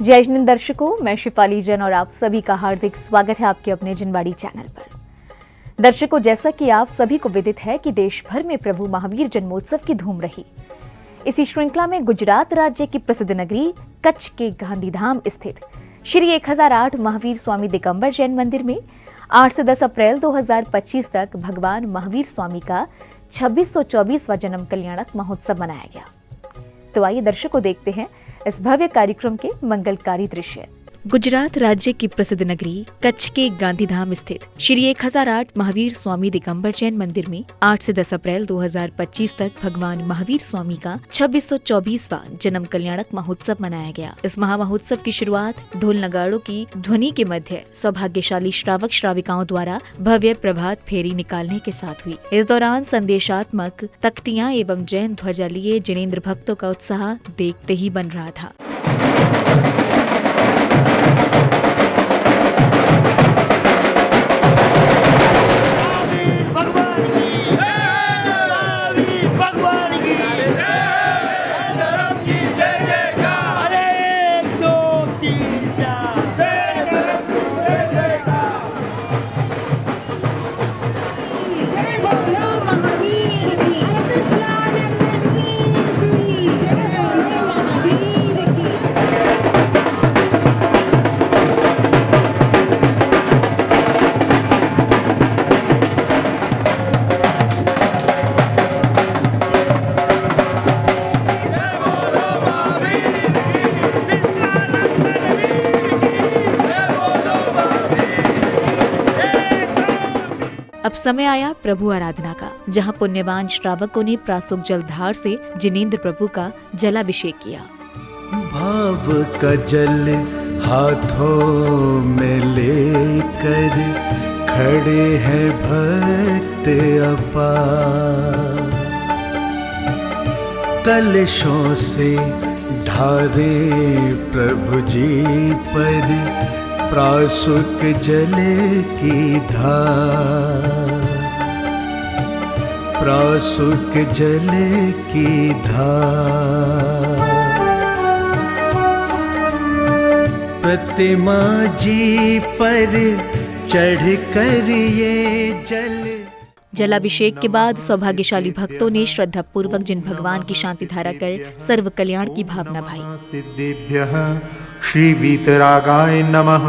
जय हिंद दर्शकों, मैं शिफाली जैन और आप सभी का हार्दिक स्वागत है आपके अपने जिनवाड़ी चैनल पर। दर्शकों, जैसा कि आप सभी को विदित है कि देश भर में प्रभु महावीर जन्मोत्सव की धूम रही। इसी श्रृंखला में गुजरात राज्य की प्रसिद्ध नगरी कच्छ के गांधीधाम स्थित श्री 1008 महावीर स्वामी दिगंबर जैन मंदिर में 8 से 10 अप्रैल 2025 तक भगवान महावीर स्वामी का 2624वां जन्म कल्याणक महोत्सव मनाया गया। तो आइए दर्शकों देखते हैं इस भव्य कार्यक्रम के मंगलकारी दृश्य। गुजरात राज्य की प्रसिद्ध नगरी कच्छ के गांधीधाम स्थित श्री 1008 महावीर स्वामी दिगंबर जैन मंदिर में 8 से 10 अप्रैल 2025 तक भगवान महावीर स्वामी का 2624वां जन्म कल्याणक महोत्सव मनाया गया। इस महामहोत्सव की शुरुआत ढोल नगाड़ों की ध्वनि के मध्य सौभाग्यशाली श्रावक श्राविकाओं द्वारा भव्य प्रभात फेरी निकालने के साथ हुई। इस दौरान संदेशात्मक तख्तियां एवं जैन ध्वजा लिए जिनेंद्र भक्तों का उत्साह देखते ही बन रहा था। अब समय आया प्रभु आराधना का, जहां पुण्यवान श्रावकों ने प्रासुक जलधार से जिनेंद्र प्रभु का जलाभिषेक किया। भाव का जल हाथों में लेकर खड़े हैं भक्त अपार, कलशों से ढारे प्रभु जी पर प्रासुक जल की धार, प्रासुक जल की धार। प्रतिमा जी पर चढ़कर ये जलाभिषेक के बाद सौभाग्यशाली भक्तों ने श्रद्धा पूर्वक जिन भगवान की शांति धारा कर सर्व कल्याण की भावना भाई। सिद्धेभ्यः श्री वीतरागाय नमः।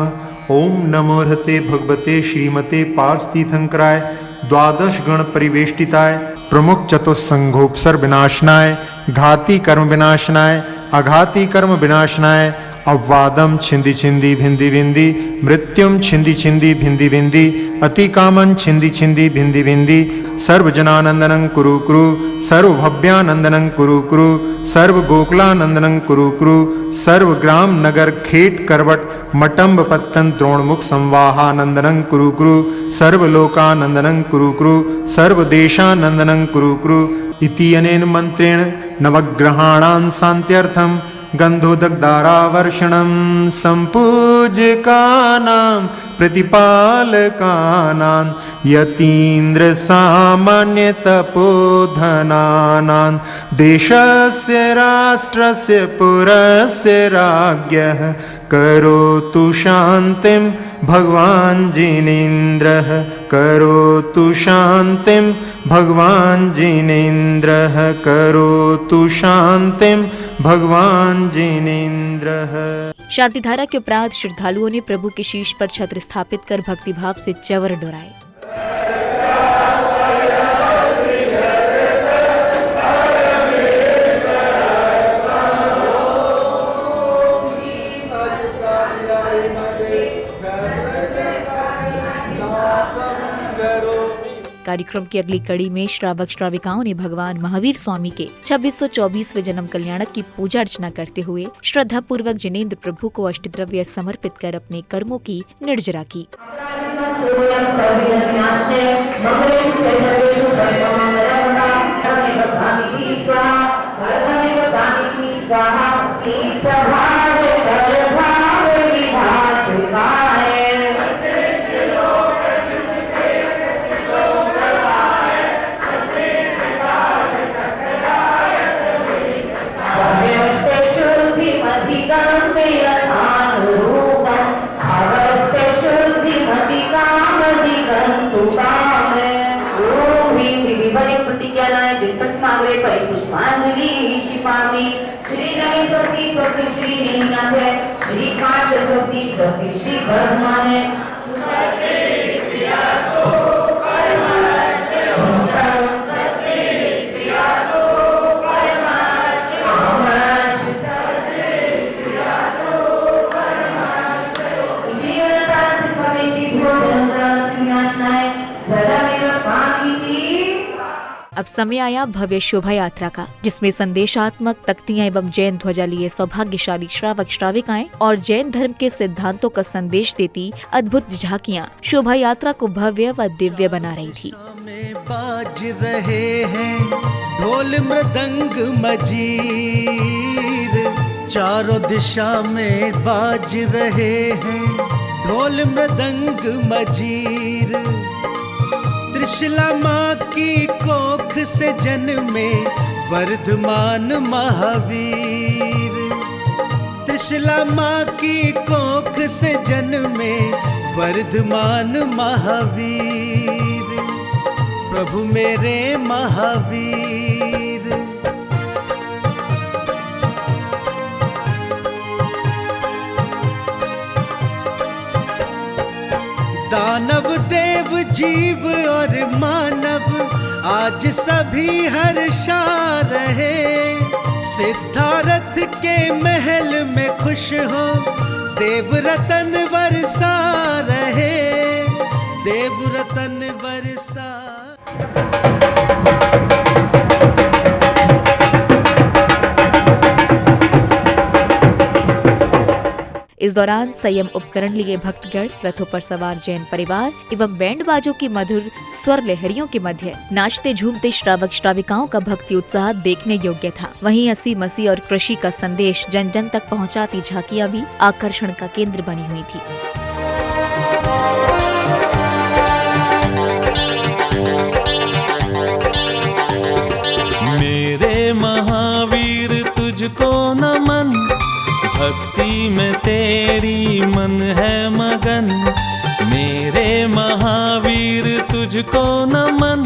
ओम नमो हते भगवते श्रीमते पार्षतीर्थंकराय द्वादश गण परिवेष्टिताय प्रमुख चतुस्संघोपसर विनाशनाय घाती कर्म विनाशनाय अघाती कर्म विनाशनाय अववादम छिंदी छिंदी भिंदी भिंदी मृत्युम छिंदी छिंदी भिंदी भिंदी अति कामन छिंदी छिंदी भिंदी भिंदी सर्वजनानंदनं कुरु कुरु सर्वभव्यानंदनं कुरु कुरु सर्व गोकुलानंदनं कुरु कुरु सर्व ग्राम नगर खेट करवट मटम्ब पत्तन द्रोणमुख संवाहानंदनं कुरु कुरु सर्वलोकानंदनं कुरु कुरु सर्वदेशानंदनं कुरु कुरु इति अनेन मंत्रेण नवग्रहाणां शान्त्यर्थं गन्धोदकदारावर्षणं सम्पूज्यकानां प्रतिपालकानां यतीन्द्र सामान्य तपोधनानां देशस्य राष्ट्रस्य पुरस्य राज्ञः करोतु शान्तिं भगवान् जिनेन्द्रः करोतु शान्तिं भगवान् जिनेन्द्रः करोतु शान्तिं भगवान जिनेन्द्रः। शांति धारा के उपरांत श्रद्धालुओं ने प्रभु के शीश पर छत्र स्थापित कर भक्तिभाव से चवर डोराए। कार्यक्रम की अगली कड़ी में श्रावक श्राविकाओं ने भगवान महावीर स्वामी के 2624वें जन्म कल्याणक की पूजा अर्चना करते हुए श्रद्धा पूर्वक जिनेंद्र प्रभु को अष्टद्रव्य समर्पित कर अपने कर्मों की निर्जरा की। Gambhir जाए दिलपट मांगे परी पुष्पांजलि शिपामी श्री रवि स्वस्ति स्वस्ति श्री नेमिनाथ है श्री पार्थ स्वस्ति स्वस्ति श्री वर्धमान है स्वस्ति क्रियासो परमार्चयो स्वस्ति क्रियासो परमार्चयो स्वस्ति क्रियासो परमार्चयो जीवन प्राप्त परमेश्वरी भोजन प्राप्त विनाशनाय जलमेव पामिति। अब समय आया भव्य शोभा यात्रा का, जिसमें संदेशात्मक तख्तियां एवं जैन ध्वजा लिए सौभाग्यशाली श्रावक श्राविकाएं और जैन धर्म के सिद्धांतों का संदेश देती अद्भुत झांकियां शोभा यात्रा को भव्य व दिव्य बना रही थी। में बाज रहे हैं ढोल मृदंग मजीर, चारों दिशा में बाज रहे हैं ढोल मृदंग मजीर। त्रिशला माँ की कोख से जन्मे वर्धमान महावीर, त्रिशला माँ की कोख से जन्मे वर्धमान महावीर, प्रभु मेरे महावीर। दानव देव जीव और मानव आज सभी हर्षा रहे, सिद्धार्थ के महल में खुश हो देव रतन बरसा रहे, देव रतन बरसा। इस दौरान संयम उपकरण लिए भक्तगण, रथों पर सवार जैन परिवार एवं बैंड बाजों की मधुर स्वर लहरियों के मध्य नाचते झूमते श्रावक श्राविकाओं का भक्ति उत्साह देखने योग्य था। वहीं हंसी मसी और कृषि का संदेश जन जन तक पहुंचाती झांकियां भी आकर्षण का केंद्र बनी हुई थी। मेरे महावीर तुझको नमन, भक्ति में तेरी मन है मगन। मेरे महावीर तुझको नमन,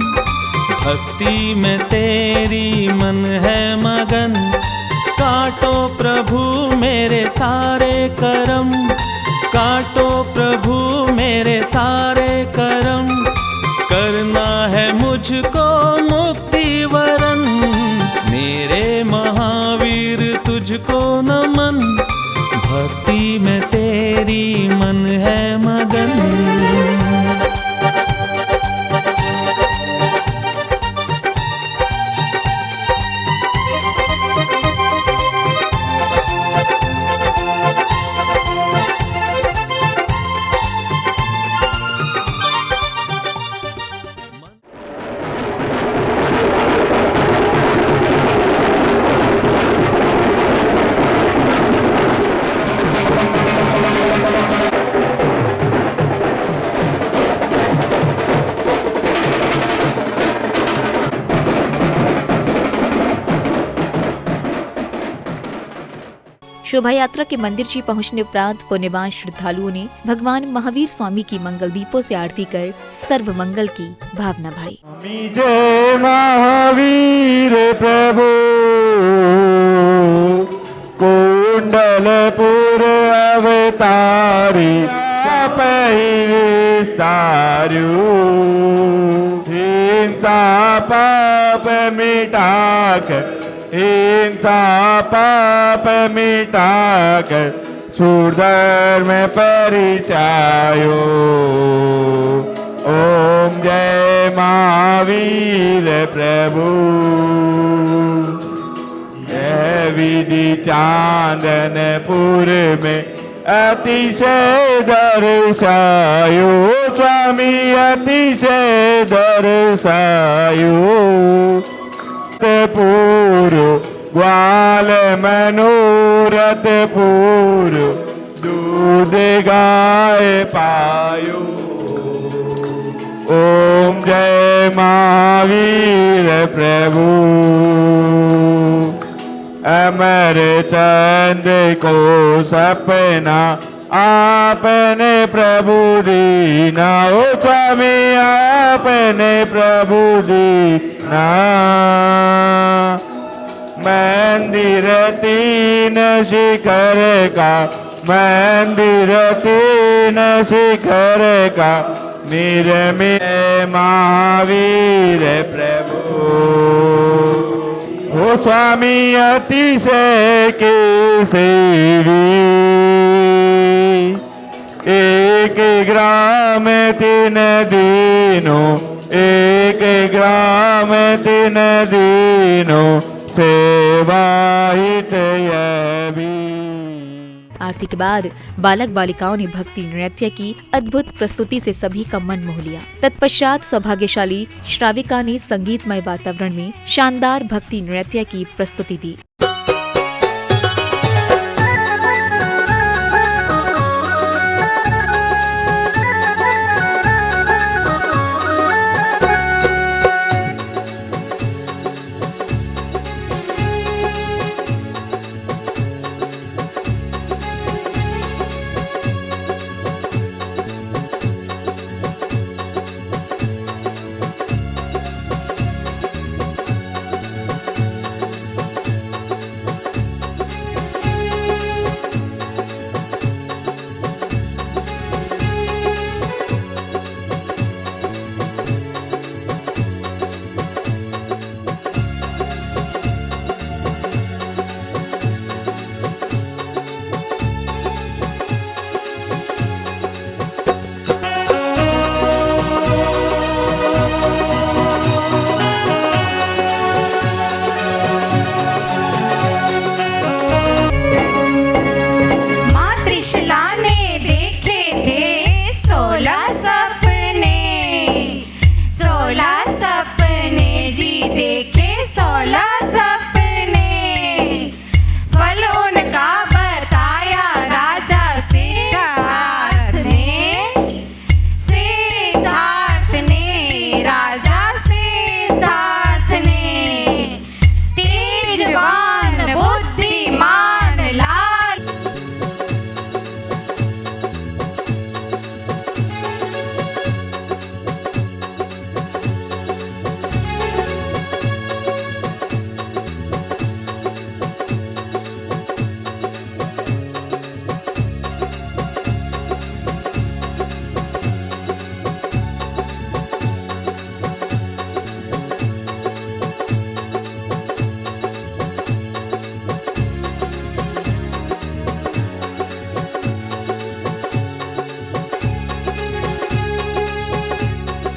भक्ति में तेरी मन है मगन। काटो प्रभु मेरे सारे करम, काटो प्रभु मेरे सारे करम। करना है मुझको मुक्ति वरन, मेरे महावीर तुझको नमन, भक्ति में तेरी मन है मगन। शोभा यात्रा के मंदिर जी पहुंचने उपरांत पुण्यवान श्रद्धालुओं ने भगवान महावीर स्वामी की मंगल दीपों से आरती कर सर्व मंगल की भावना भाई। जय महावीर प्रभु कुंडलपुर अवतारी विस्तारू, हिंसा पाप मिटाकर, हिंसा पाप मिटाकर सुधर्म परिचायो। ओम जय महावीर प्रभु। यह विधि चांदनपुर में अतिशय दर्शायो, स्वामी अतिशय दर्शायो। पूर्व ग्वाल मनोरथ पूर्व दूध गाय पायो। ओम जय महावीर प्रभु। अमर चंद को सपना आपने प्रभु दीना, ओ स्वामी आपने प्रभु दी ना मंदिर तीन शिखर का, मंदिर तीन शिखर का, निर्मित महावीर प्रभु। ओ स्वामी अतिशय के सेवी, एक ग्राम तीन दिनों, एक ग्राम तीन दिनों, सेवा हित यह भी। आरती के बाद बालक बालिकाओं ने भक्ति नृत्य की अद्भुत प्रस्तुति से सभी का मन मोह लिया। तत्पश्चात सौभाग्यशाली श्राविका ने संगीतमय वातावरण में शानदार भक्ति नृत्य की प्रस्तुति दी।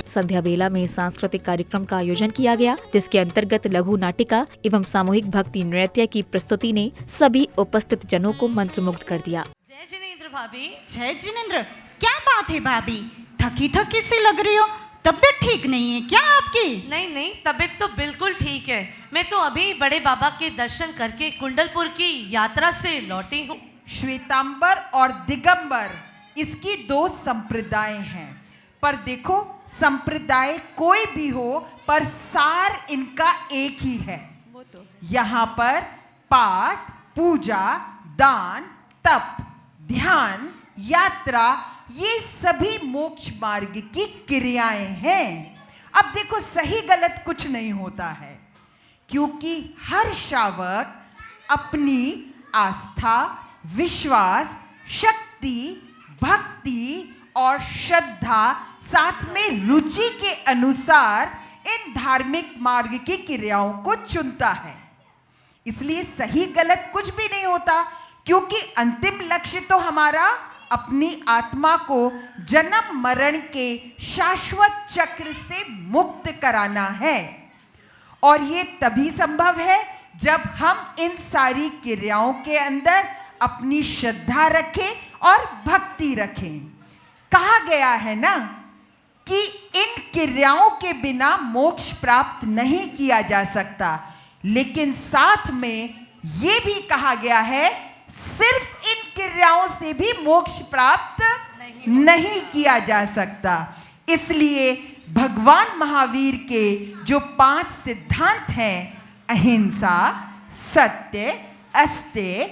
संध्या बेला में सांस्कृतिक कार्यक्रम का आयोजन किया गया, जिसके अंतर्गत लघु नाटिका एवं सामूहिक भक्ति नृत्य की प्रस्तुति ने सभी उपस्थित जनों को मंत्रमुग्ध कर दिया। जय जिनेंद्र भाभी। जय जिनेंद्र, क्या बात है भाभी, थकी थकी सी लग रही हो, तबीयत ठीक नहीं है क्या आपकी? नहीं नहीं, तबीयत तो बिल्कुल ठीक है। मैं तो अभी बड़े बाबा के दर्शन करके कुंडलपुर की यात्रा से लौटी हूँ। श्वेतांबर और दिगंबर इसकी दो संप्रदाय हैं, पर देखो संप्रदाय कोई भी हो पर सार इनका एक ही है। वो तो यहाँ पर पाठ, पूजा, दान, तप, ध्यान, यात्रा, ये सभी मोक्ष मार्ग की क्रियाएं हैं। अब देखो सही गलत कुछ नहीं होता है, क्योंकि हर श्रावक अपनी आस्था, विश्वास, शक्ति, भक्ति और श्रद्धा साथ में रुचि के अनुसार इन धार्मिक मार्ग की क्रियाओं को चुनता है। इसलिए सही गलत कुछ भी नहीं होता, क्योंकि अंतिम लक्ष्य तो हमारा अपनी आत्मा को जन्म मरण के शाश्वत चक्र से मुक्त कराना है। और ये तभी संभव है जब हम इन सारी क्रियाओं के अंदर अपनी श्रद्धा रखें और भक्ति रखें। कहा गया है ना कि इन क्रियाओं के बिना मोक्ष प्राप्त नहीं किया जा सकता, लेकिन साथ में ये भी कहा गया है सिर्फ इन क्रियाओं से भी मोक्ष प्राप्त नहीं किया जा सकता। इसलिए भगवान महावीर के जो 5 सिद्धांत हैं, अहिंसा, सत्य, अस्तेय,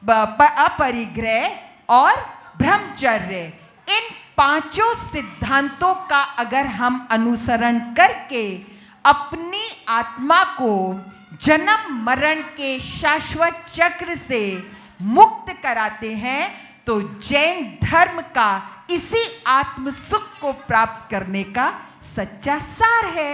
अपरिग्रह और ब्रह्मचर्य, इन 5 सिद्धांतों का अगर हम अनुसरण करके अपनी आत्मा को जन्म मरण के शाश्वत चक्र से मुक्त कराते हैं, तो जैन धर्म का इसी आत्म सुख को प्राप्त करने का सच्चा सार है।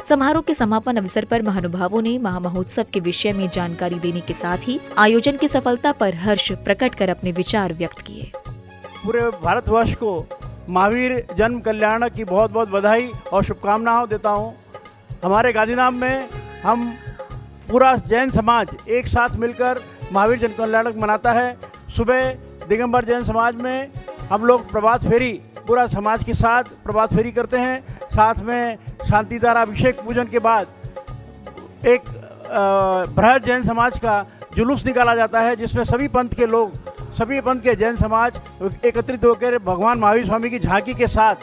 समारोह के समापन अवसर पर महानुभावों ने महामहोत्सव के विषय में जानकारी देने के साथ ही आयोजन की सफलता पर हर्ष प्रकट कर अपने विचार व्यक्त किए। पूरे भारतवर्ष को महावीर जन्म कल्याण की बहुत बहुत बधाई और शुभकामनाएं देता हूं। हमारे गांधीधाम में हम पूरा जैन समाज एक साथ मिलकर महावीर जन्म कल्याणक मनाता है। सुबह दिगंबर जैन समाज में हम लोग प्रभात फेरी पूरा समाज के साथ प्रभात फेरी करते हैं। साथ में शांतिधारा अभिषेक पूजन के बाद एक बृहद जैन समाज का जुलूस निकाला जाता है, जिसमें सभी पंथ के लोग, सभी पंथ के जैन समाज एकत्रित होकर भगवान महावीर स्वामी की झांकी के साथ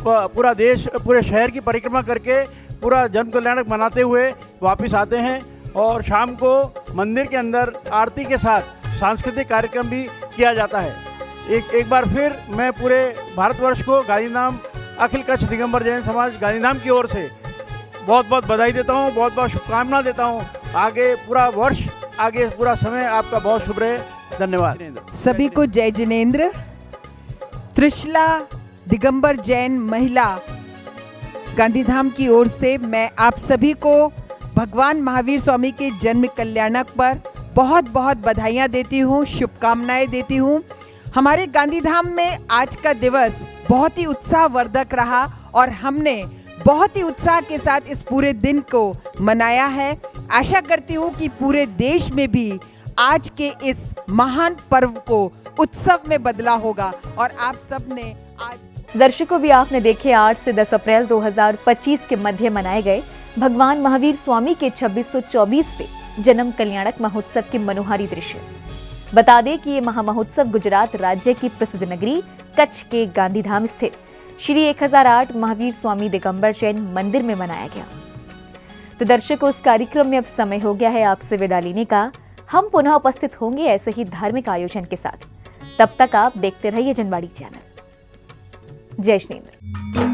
पूरा देश, पूरे शहर की परिक्रमा करके पूरा जन्म कल्याणक मनाते हुए वापस आते हैं। और शाम को मंदिर के अंदर आरती के साथ सांस्कृतिक कार्यक्रम भी किया जाता है। एक बार फिर मैं पूरे भारतवर्ष को गांधीधाम अखिल कच्छ दिगंबर जैन समाज गांधीधाम की ओर से बहुत बहुत बधाई देता हूँ, बहुत बहुत शुभकामना देता हूँ। आगे पूरा वर्ष, आगे पूरा समय आपका बहुत शुभ रहे। धन्यवाद। सभी को जय जिनेंद्र। त्रिशला दिगंबर जैन महिला गांधीधाम की ओर से मैं आप सभी को भगवान महावीर स्वामी के जन्म कल्याणक पर बहुत बहुत बधाइयाँ देती हूँ, शुभकामनाएं देती हूँ। हमारे गांधीधाम में आज का दिवस बहुत ही उत्साहवर्धक रहा और हमने बहुत ही उत्साह के साथ इस पूरे दिन को मनाया है। आशा करती हूँ कि पूरे देश में भी आज के इस महान पर्व को उत्सव में बदला होगा और आप सब ने आज। दर्शकों, भी आपने देखे 8 से 10 अप्रैल 2025 के मध्य मनाए गए भगवान महावीर स्वामी के 2624वें जन्म कल्याणक महोत्सव के मनोहारी दृश्य। बता दें कि ये महामहोत्सव गुजरात राज्य की प्रसिद्ध नगरी कच्छ के गांधीधाम स्थित श्री 1008 महावीर स्वामी दिगंबर जैन मंदिर में मनाया गया। तो दर्शकों, उस कार्यक्रम में अब समय हो गया है आपसे विदा लेने का। हम पुनः उपस्थित होंगे ऐसे ही धार्मिक आयोजन के साथ। तब तक आप देखते रहिए जनवाड़ी चैनल। जय श्री।